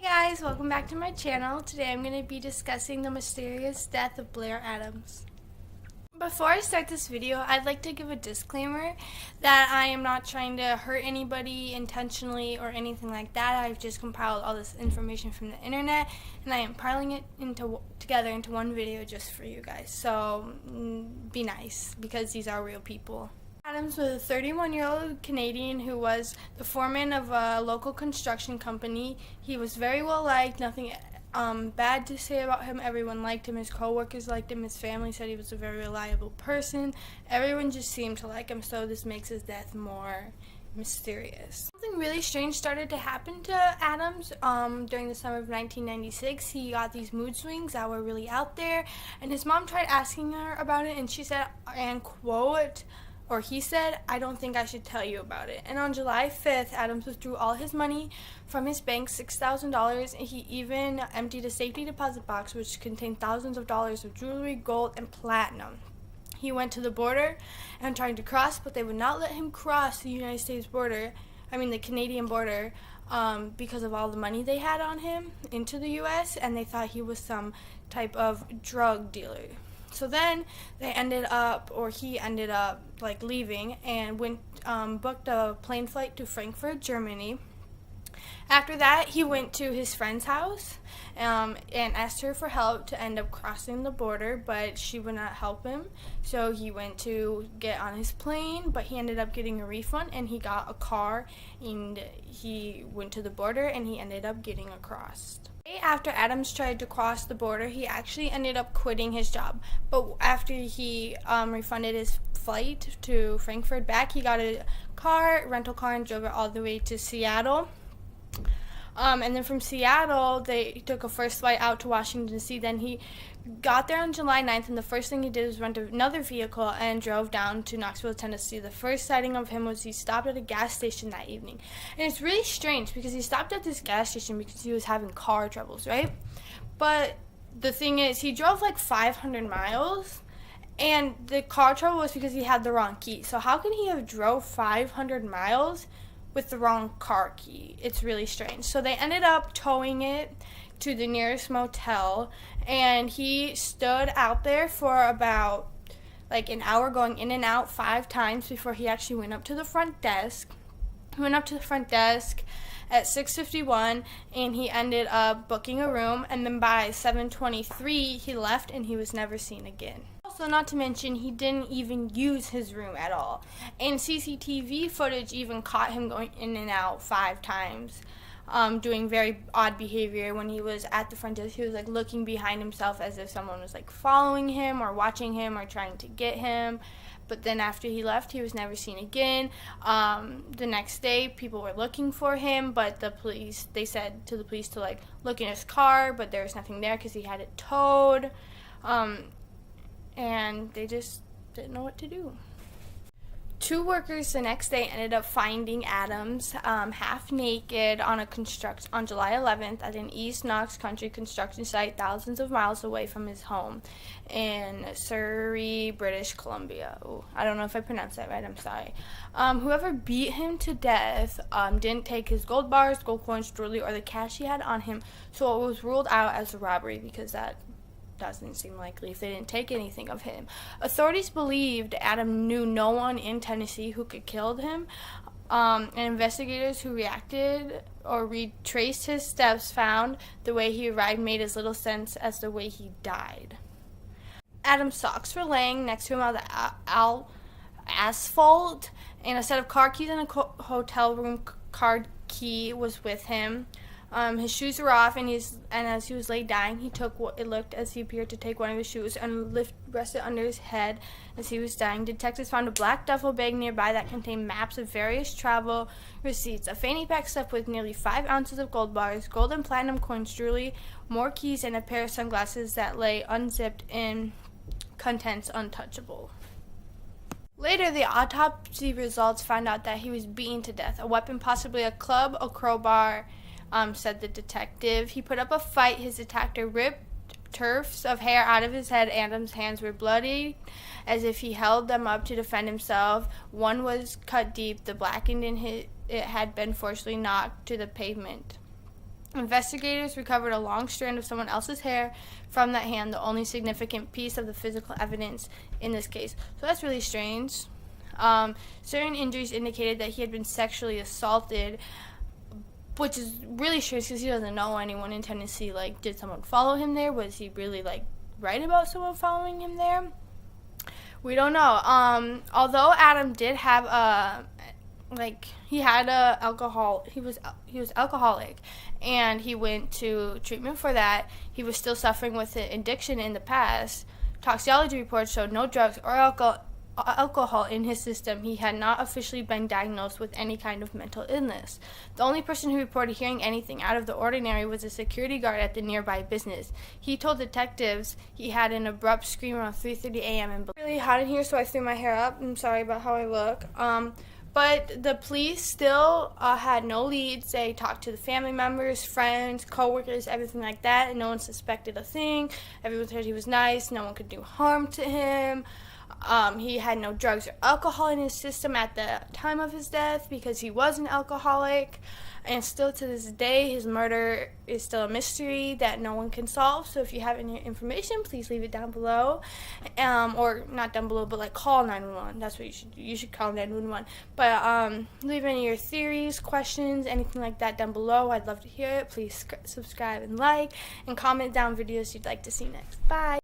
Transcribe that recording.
Hey guys, welcome back to my channel. Today I'm going to be discussing the mysterious death of Blair Adams. Before I start this video, I'd like to give a disclaimer that I am not trying to hurt anybody intentionally or anything like that. I've just compiled all this information from the internet and I am piling it together into one video just for you guys. So be nice because these are real people. Adams was a 31-year-old Canadian who was the foreman of a local construction company. He was very well liked, nothing bad to say about him. Everyone liked him, his co-workers liked him, his family said he was a very reliable person. Everyone just seemed to like him, so this makes his death more mysterious. Something really strange started to happen to Adams during the summer of 1996. He got these mood swings that were really out there, and his mom tried asking her about it, and she said, and quote, or he said, "I don't think I should tell you about it." And on July 5th, Adams withdrew all his money from his bank, $6,000, and he even emptied a safety deposit box which contained thousands of dollars of jewelry, gold, and platinum. He went to the border and tried to cross, but they would not let him cross the United States border, the Canadian border, because of all the money they had on him into the U.S., and they thought he was some type of drug dealer. So then he ended up leaving and booked a plane flight to Frankfurt, Germany. After that, he went to his friend's house and asked her for help to end up crossing the border, but she would not help him. So he went to get on his plane, but he ended up getting a refund, and he got a car, and he went to the border, and he ended up getting across. After Adams tried to cross the border, he actually ended up quitting his job. But after he refunded his flight to Frankfurt back, he got a rental car, and drove it all the way to Seattle. And then from Seattle, they took a first flight out to Washington, D.C. Then he got there on July 9th, and the first thing he did was rent another vehicle and drove down to Knoxville, Tennessee. The first sighting of him was he stopped at a gas station that evening. And it's really strange because he stopped at this gas station because he was having car troubles, right? But the thing is, he drove like 500 miles, and the car trouble was because he had the wrong key. So how can he have drove 500 miles with the wrong car key? It's really strange. So they ended up towing it to the nearest motel, and he stood out there for about an hour, going in and out 5 times before he actually went up to the front desk. He went up to the front desk at 6:51, and he ended up booking a room, and then by 7:23 he left, and he was never seen again. Also, not to mention, he didn't even use his room at all, and CCTV footage even caught him going in and out 5 times, doing very odd behavior. When he was at the front desk, he was looking behind himself as if someone was following him or watching him or trying to get him. But then after he left, he was never seen again. The next day, people were looking for him, but they said to the police to look in his car, but there was nothing there because he had it towed. And they just didn't know what to do. 2 workers the next day ended up finding Adams half naked on July 11th at an East Knox country construction site thousands of miles away from his home in Surrey, British Columbia. Ooh, I don't know if I pronounced that right, I'm sorry. Whoever beat him to death didn't take his gold bars, gold coins, jewelry, or the cash he had on him, so it was ruled out as a robbery because that doesn't seem likely if they didn't take anything of him. Authorities believed Adam knew no one in Tennessee who could kill him, and investigators who reacted or retraced his steps found the way he arrived made as little sense as the way he died. Adam's socks were laying next to him on the asphalt, and a set of car keys and a hotel room card key was with him. His shoes were off, and as he was laid dying, he took what it looked as he appeared to take one of his shoes and rested under his head as he was dying. Detectives found a black duffel bag nearby that contained maps of various travel receipts, a fanny pack stuffed with nearly 5 ounces of gold bars, gold and platinum coins, jewelry, more keys, and a pair of sunglasses that lay unzipped in contents untouchable. Later, the autopsy results found out that he was beaten to death. A weapon, possibly a club, a crowbar, said the detective. He put up a fight. His attacker ripped tufts of hair out of his head. Adam's hands were bloody as if he held them up to defend himself. One was cut deep. The blackened in it had been forcibly knocked to the pavement. Investigators recovered a long strand of someone else's hair from that hand, the only significant piece of the physical evidence in this case. So that's really strange. Certain injuries indicated that he had been sexually assaulted, which is really strange because he doesn't know anyone in Tennessee. Like, did someone follow him there? Was he really, like, right about someone following him there? We don't know. Although Adam did have he had he was alcoholic, and he went to treatment for that. He was still suffering with an addiction in the past. Toxicology reports showed no drugs or alcohol in his system. He had not officially been diagnosed with any kind of mental illness. The only person who reported hearing anything out of the ordinary was a security guard at the nearby business. He told detectives he had an abrupt scream around 3:30 a.m. and really hot in here, so I threw my hair up. I'm sorry about how I look. But the police still had no leads. They talked to the family members, friends, co-workers, everything like that, and no one suspected a thing. Everyone said he was nice. No one could do harm to him. He had no drugs or alcohol in his system at the time of his death because he was an alcoholic. And still to this day, his murder is still a mystery that no one can solve. So if you have any information, please leave it down below. Or not down below, but like call 911. That's what you should do. You should call 911. But leave any of your theories, questions, anything like that down below. I'd love to hear it. Please subscribe and like, and comment down videos you'd like to see next. Bye.